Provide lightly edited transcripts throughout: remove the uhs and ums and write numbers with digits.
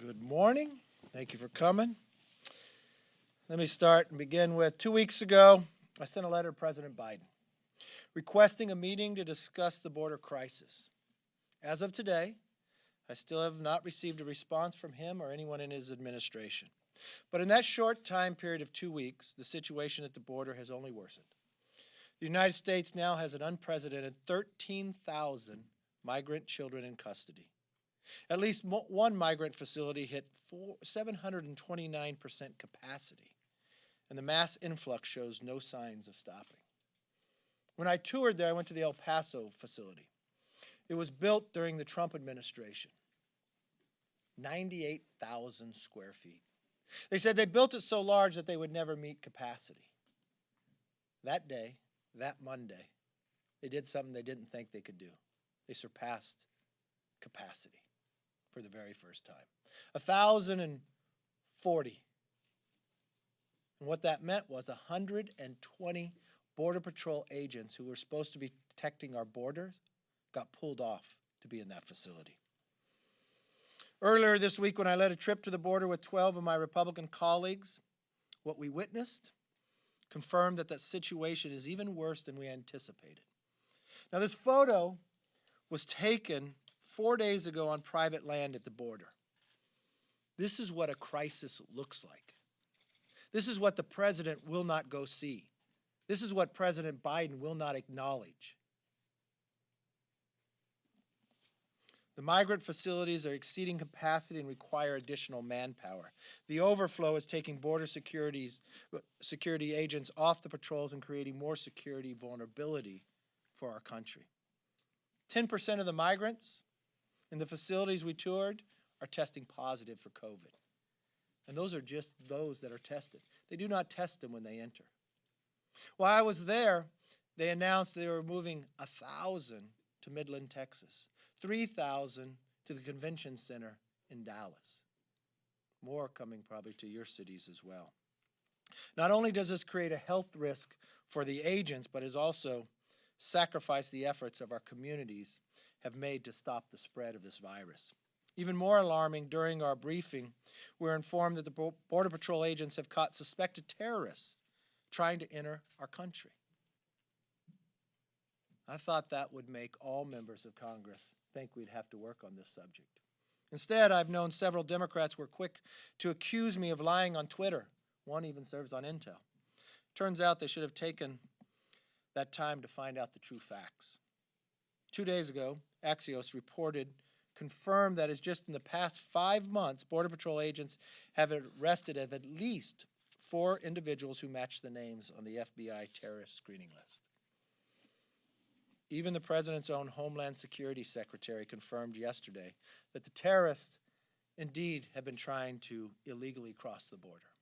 Good morning. Thank you for coming. Let me start and begin with 2 weeks ago, I sent a letter to President Biden requesting a meeting to discuss the border crisis. As of today, I still have not received a response from him or anyone in his administration. But in that short time period of 2 weeks, the situation at the border has only worsened. The United States now has an unprecedented 13,000 migrant children in custody. At least one migrant facility hit 729% capacity, and the mass influx shows no signs of stopping. When I toured there, I went to the El Paso facility. It was built during the Trump administration, 98,000 square feet. They said they built it so large that they would never meet capacity. That day, that Monday, they did something they didn't think they could do. They surpassed capacity for the very first time. 1,040. And what that meant was 120 Border Patrol agents who were supposed to be protecting our borders got pulled off to be in that facility. Earlier this week, when I led a trip to the border with 12 of my Republican colleagues, what we witnessed confirmed that situation is even worse than we anticipated. Now, this photo was taken 4 days ago on private land at the border. This is what a crisis looks like. This is what the president will not go see. This is what President Biden will not acknowledge. The migrant facilities are exceeding capacity and require additional manpower. The overflow is taking border security agents off the patrols and creating more security vulnerability for our country. 10% of the migrants in the facilities we toured are testing positive for COVID. And those are just those that are tested. They do not test them when they enter. While I was there, they announced they were moving 1,000 to Midland, Texas, 3,000 to the convention center in Dallas. More coming probably to your cities as well. Not only does this create a health risk for the agents, but has also sacrificed the efforts of our communities have made to stop the spread of this virus. Even more alarming, during our briefing, we're informed that the Border Patrol agents have caught suspected terrorists trying to enter our country. I thought that would make all members of Congress think we'd have to work on this subject. Instead, I've known several Democrats were quick to accuse me of lying on Twitter. One even serves on Intel. Turns out they should have taken that time to find out the true facts. 2 days ago, Axios confirmed that it's just in the past 5 months, Border Patrol agents have arrested at least 4 individuals who match the names on the FBI terrorist screening list. Even the President's own Homeland Security Secretary confirmed yesterday that the terrorists indeed have been trying to illegally cross the border.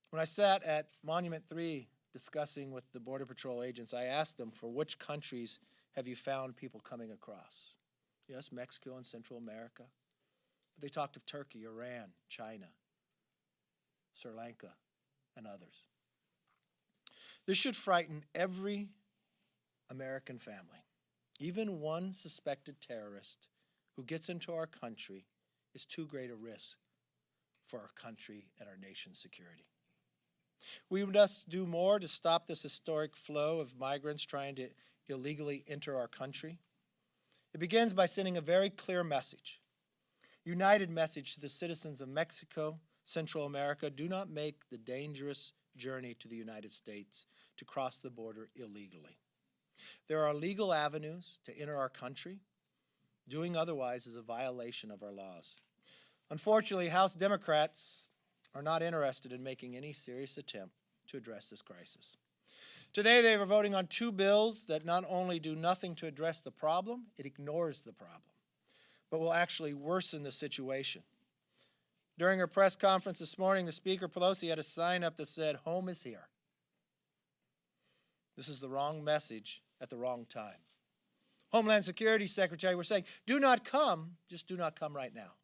When I sat at Monument 3 discussing with the Border Patrol agents, I asked them, for which countries have you found people coming across? Yes, Mexico and Central America. But they talked of Turkey, Iran, China, Sri Lanka, and others. This should frighten every American family. Even one suspected terrorist who gets into our country is too great a risk for our country and our nation's security. We must do more to stop this historic flow of migrants trying to illegally enter our country. It begins by sending a very clear message, united message to the citizens of Mexico, Central America: do not make the dangerous journey to the United States to cross the border illegally. There are legal avenues to enter our country. Doing otherwise is a violation of our laws. Unfortunately, House Democrats are not interested in making any serious attempt to address this crisis. Today, they were voting on 2 bills that not only do nothing to address the problem, it ignores the problem, but will actually worsen the situation. During her press conference this morning, the Speaker, Pelosi, had a sign up that said, "Home is here." This is the wrong message at the wrong time. Homeland Security Secretary were saying, do not come, just do not come right now.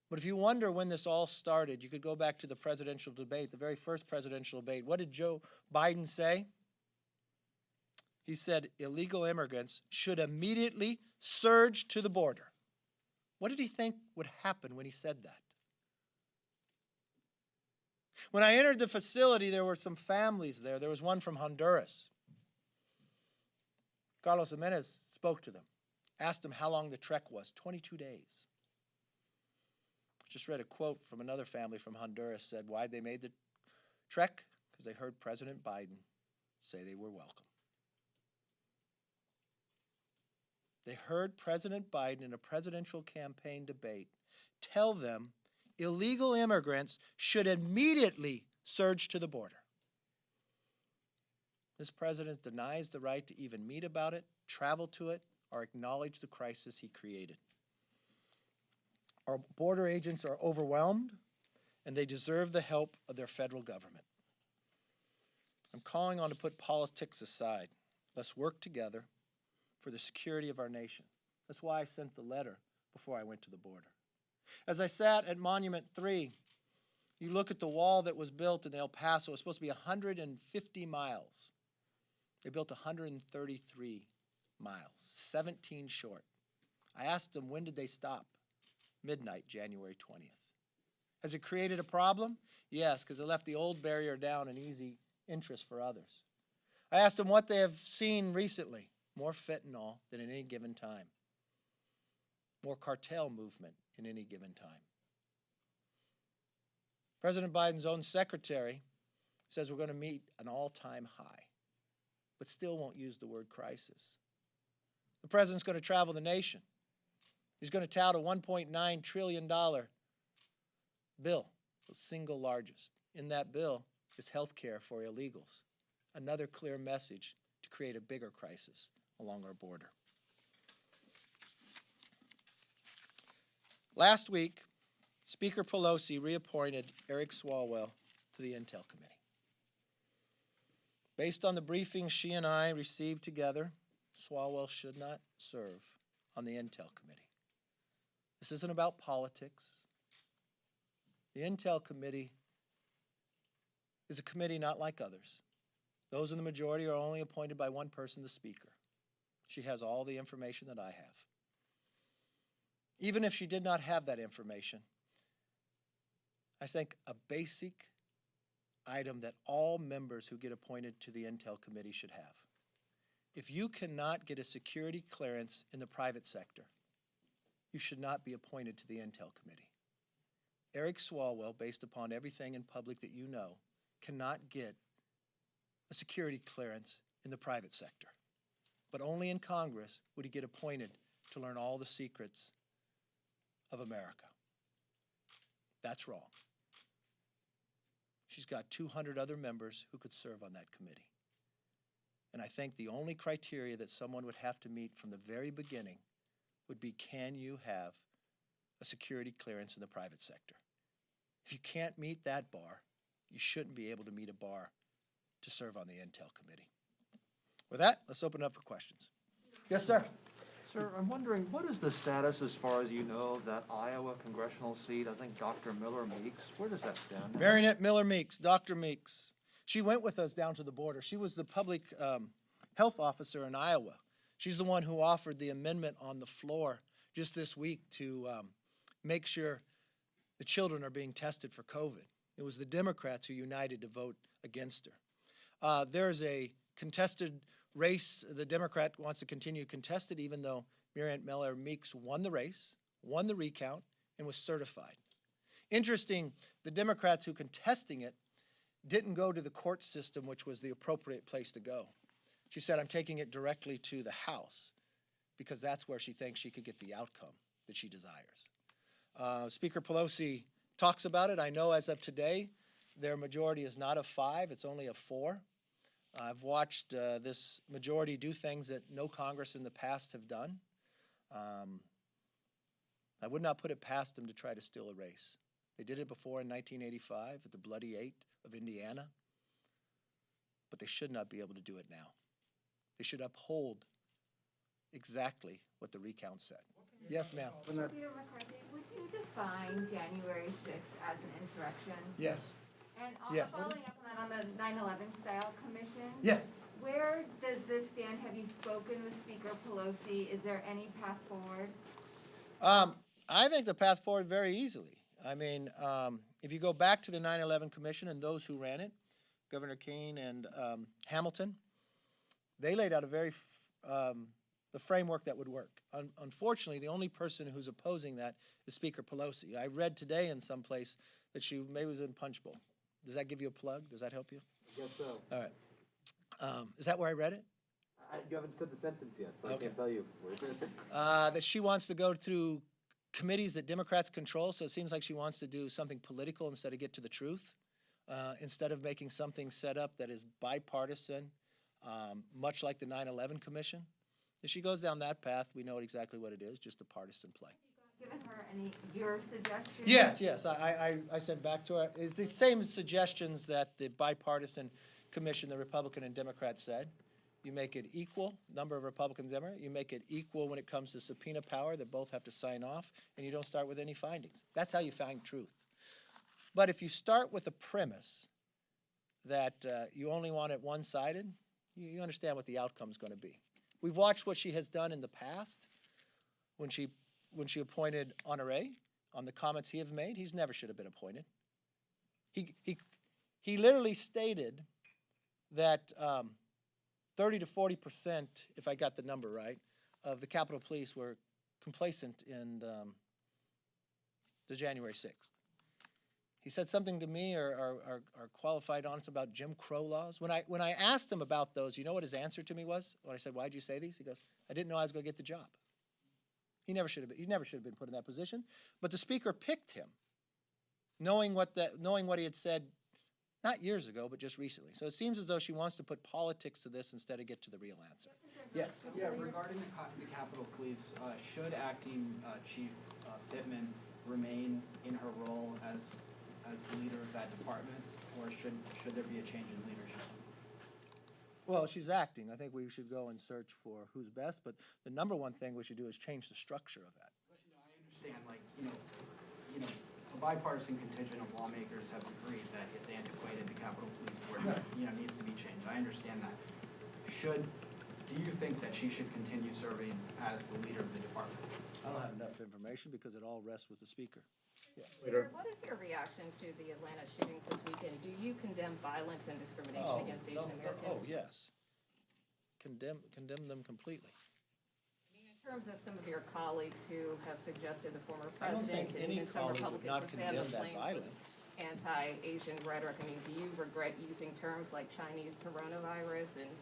But if you wonder when this all started, you could go back to the presidential debate, the very first presidential debate. What did Joe Biden say? He said illegal immigrants should immediately surge to the border. What did he think would happen when he said that? When I entered the facility, there were some families there. There was one from Honduras. Carlos Jimenez spoke to them, asked them how long the trek was, 22 days. Just read a quote from another family from Honduras, said why they made the trek, because they heard President Biden say they were welcome. They heard President Biden in a presidential campaign debate tell them illegal immigrants should immediately surge to the border. This president denies the right to even meet about it, travel to it, or acknowledge the crisis he created. Our border agents are overwhelmed, and they deserve the help of their federal government. I'm calling on to put politics aside. Let's work together for the security of our nation. That's why I sent the letter before I went to the border. As I sat at Monument 3, you look at the wall that was built in El Paso. It was supposed to be 150 miles. They built 133 miles, 17 short. I asked them, when did they stop? Midnight, January 20th. Has it created a problem? Yes, because it left the old barrier down and easy interest for others. I asked them what they have seen recently. More fentanyl than at any given time. More cartel movement in any given time. President Biden's own secretary says we're going to meet an all-time high, but still won't use the word crisis. The president's going to travel the nation. He's going to tout a $1.9 trillion bill, the single largest. In that bill is health care for illegals, another clear message to create a bigger crisis along our border. Last week, Speaker Pelosi reappointed Eric Swalwell to the Intel Committee. Based on the briefings she and I received together, Swalwell should not serve on the Intel Committee. This isn't about politics. The Intel Committee is a committee not like others. Those in the majority are only appointed by one person, the Speaker. She has all the information that I have. Even if she did not have that information, I think a basic item that all members who get appointed to the Intel Committee should have. If you cannot get a security clearance in the private sector, you should not be appointed to the Intel Committee. Eric Swalwell, based upon everything in public that you know, cannot get a security clearance in the private sector. But only in Congress would he get appointed to learn all the secrets of America. That's wrong. She's got 200 other members who could serve on that committee. And I think the only criteria that someone would have to meet from the very beginning would be, can you have a security clearance in the private sector? If you can't meet that bar, you shouldn't be able to meet a bar to serve on the Intel Committee. With that, let's open it up for questions. Yes, sir. Sir, I'm wondering, what is the status, as far as you know, that Iowa congressional seat? I think Dr. Miller Meeks. Where does that stand? Marinette Miller Meeks, Dr. Meeks. She went with us down to the border. She was the public health officer in Iowa. She's the one who offered the amendment on the floor just this week to make sure the children are being tested for COVID. It was the Democrats who united to vote against her. There's a contested race. The Democrat wants to continue to contest it, even though Marinette Miller Meeks won the race, won the recount, and was certified. Interesting, the Democrats who contesting it didn't go to the court system, which was the appropriate place to go. She said, I'm taking it directly to the House because that's where she thinks she could get the outcome that she desires. Speaker Pelosi talks about it. I know as of today, their majority is not of 5, it's only of 4. I've watched this majority do things that no Congress in the past have done. I would not put it past them to try to steal a race. They did it before in 1985 at the Bloody Eight of Indiana, but they should not be able to do it now. They should uphold exactly what the recount said. Yes, ma'am. Leader McCarthy, would you define January 6th as an insurrection? Yes. And also Yes. following up on that, on the 9/11 style commission, Yes. where does this stand? Have you spoken with Speaker Pelosi? Is there any path forward? I think the path forward very easily. I mean, if you go back to the 9/11 Commission and those who ran it, Governor Keane and Hamilton, they laid out a the framework that would work. Unfortunately, the only person who's opposing that is Speaker Pelosi. I read today in some place that she maybe was in Punch Bowl. Does that give you a plug? Does that help you? I guess so. All right. Is that where I read it? You haven't said the sentence yet, so I Okay. can't tell you. That she wants to go through committees that Democrats control, so it seems like she wants to do something political instead of get to the truth, instead of making something set up that is bipartisan, much like the 9/11 Commission. If she goes down that path, we know exactly what it is, just a partisan play. Given her any, your suggestions? Yes, I sent back to her. It's the same suggestions that the bipartisan commission, the Republican and Democrat said. You make it equal, number of Republicans, Democrats. You make it equal when it comes to subpoena power, that both have to sign off, and you don't start with any findings. That's how you find truth. But if you start with the premise that you only want it one-sided, you understand what the outcome's going to be. We've watched what she has done in the past when she appointed Honoré on the comments he have made. He's never should have been appointed. He literally stated that 30 to 40%, if I got the number right, of the Capitol Police were complacent in the January 6th. He said something to me or qualified honest about Jim Crow laws. When I asked him about those, you know what his answer to me was? When I said, "Why'd you say these?" He goes, "I didn't know I was going to get the job." He never should have been put in that position. But the speaker picked him, knowing what he had said, not years ago, but just recently. So it seems as though she wants to put politics to this instead of get to the real answer. Yes. Yeah, regarding the Capitol Police, should acting Chief Pittman remain in her role as the leader of that department, or should there be a change in leadership? Well, she's acting. I think we should go and search for who's best, but the number one thing we should do is change the structure of that. But, I understand, like, a bipartisan contingent of lawmakers have agreed that it's antiquated, the Capitol Police Board, needs to be changed. I understand that. Do you think that she should continue serving as the leader of the department? I don't have enough information because it all rests with the speaker. Yes. Peter, what is your reaction to the Atlanta shootings this weekend? Do you condemn violence and discrimination against Asian Americans? Oh, yes. Condemn them completely. I mean, in terms of some of your colleagues who have suggested the former I don't president think and any even some colleague would Republicans not have fanned the condemn that flames violence. with anti-Asian rhetoric. I mean, do you regret using terms like Chinese coronavirus and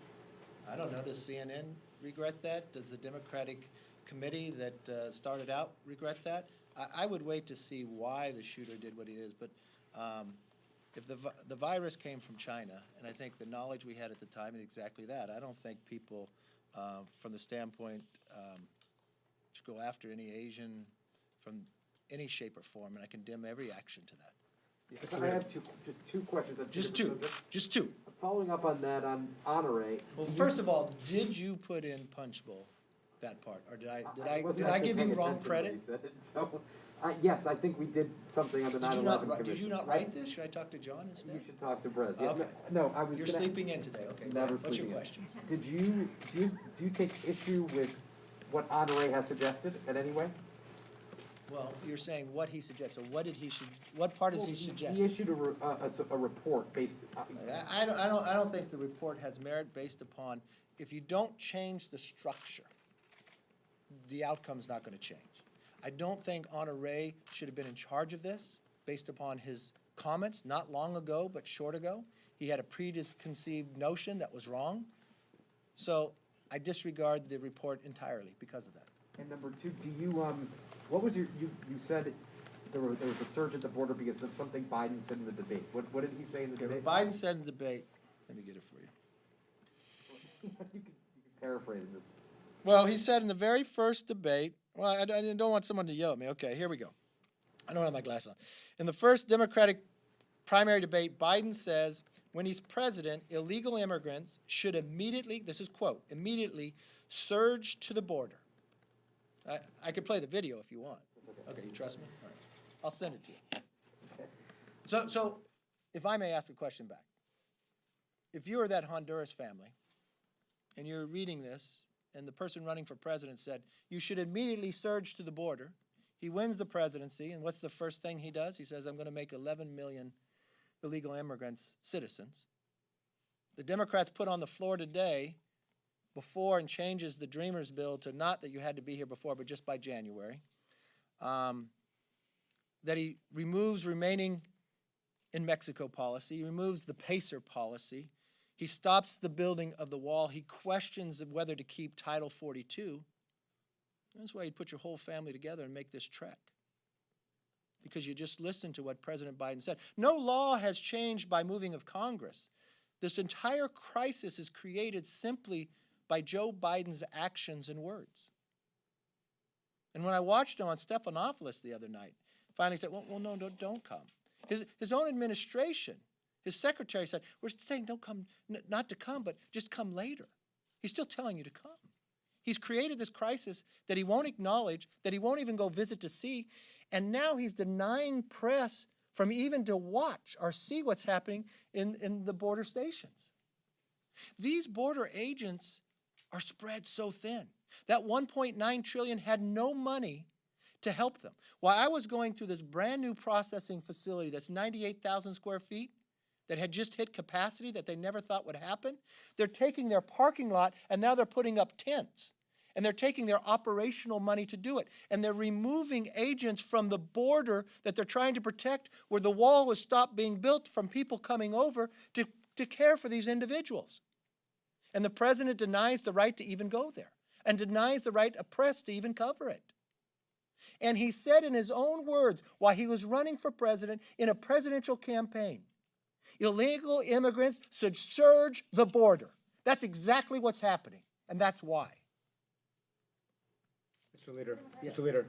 I don't know. Does CNN regret that? Does the Democratic committee that started out regret that? I would wait to see why the shooter did what he did. But if the virus came from China, and I think the knowledge we had at the time is exactly that, I don't think people, from the standpoint, should go after any Asian from any shape or form, and I condemn every action to that. Yes. I have just two questions. on Just different two. subjects. Just two. Following up on that, on Honoré. Well, first of all, did you put in Punch Bowl that part, or did wasn't I actually give you paying wrong attention to credit? what he said, So, yes, I think we did something on the 9/11 commission. Did you not write this? Should I talk to John instead? You should talk to Brett. Yeah, Okay. No, I was You're gonna- sleeping in today, okay. go Never ahead. What's your sleeping in. question? Do you take issue with what Honoré has suggested in any way? Well, you're saying what he suggests, so what part does Well, he suggest? He issued a report based. I don't think the report has merit based upon, if you don't change the structure, the outcome's not gonna change. I don't think Honoré should have been in charge of this, based upon his comments, not long ago, but short ago. He had a preconceived notion that was wrong. So I disregard the report entirely because of that. And number two, do you, what was you said there was a surge at the border because of something Biden said in the debate. What did he say in the Okay, debate? what Biden said in the debate, let me get it for you. You can paraphrase it. Well, he said in the very first debate, well, I don't want someone to yell at me. Okay, here we go. I don't have my glasses on. In the first Democratic primary debate, Biden says, when he's president, illegal immigrants should immediately, this is quote, immediately surge to the border. I could play the video if you want. Okay, you trust me? All right. I'll send it to you. So, if I may ask a question back. If you were that Honduras family, and you're reading this, and the person running for president said, you should immediately surge to the border, He wins the presidency, and what's the first thing he does? He says, I'm going to make 11 million illegal immigrants citizens. The Democrats put on the floor today before and changes the Dreamers bill to not that you had to be here before, but just by January. That he removes remaining in Mexico policy. He removes the PACER policy. He stops the building of the wall. He questions whether to keep Title 42. That's why you'd put your whole family together and make this trek. Because you just listened to what President Biden said. No law has changed by moving of Congress. This entire crisis is created simply by Joe Biden's actions and words. And when I watched him on Stephanopoulos the other night, finally said, well no, don't come. His own administration, his secretary said, we're saying don't come, not to come, but just come later. He's still telling you to come. He's created this crisis that he won't acknowledge, that he won't even go visit to see, and now he's denying press from even to watch or see what's happening in the border stations. These border agents are spread so thin. That $1.9 trillion had no money to help them. While I was going through this brand new processing facility that's 98,000 square feet, that had just hit capacity that they never thought would happen, they're taking their parking lot and now they're putting up tents. And they're taking their operational money to do it. And they're removing agents from the border that they're trying to protect where the wall was stopped being built from people coming over to care for these individuals. And the president denies the right to even go there and denies the right of press to even cover it. And he said in his own words while he was running for president in a presidential campaign, illegal immigrants should surge the border. That's exactly what's happening, and that's why. Mr. Leader, Yes. Mr. Leader,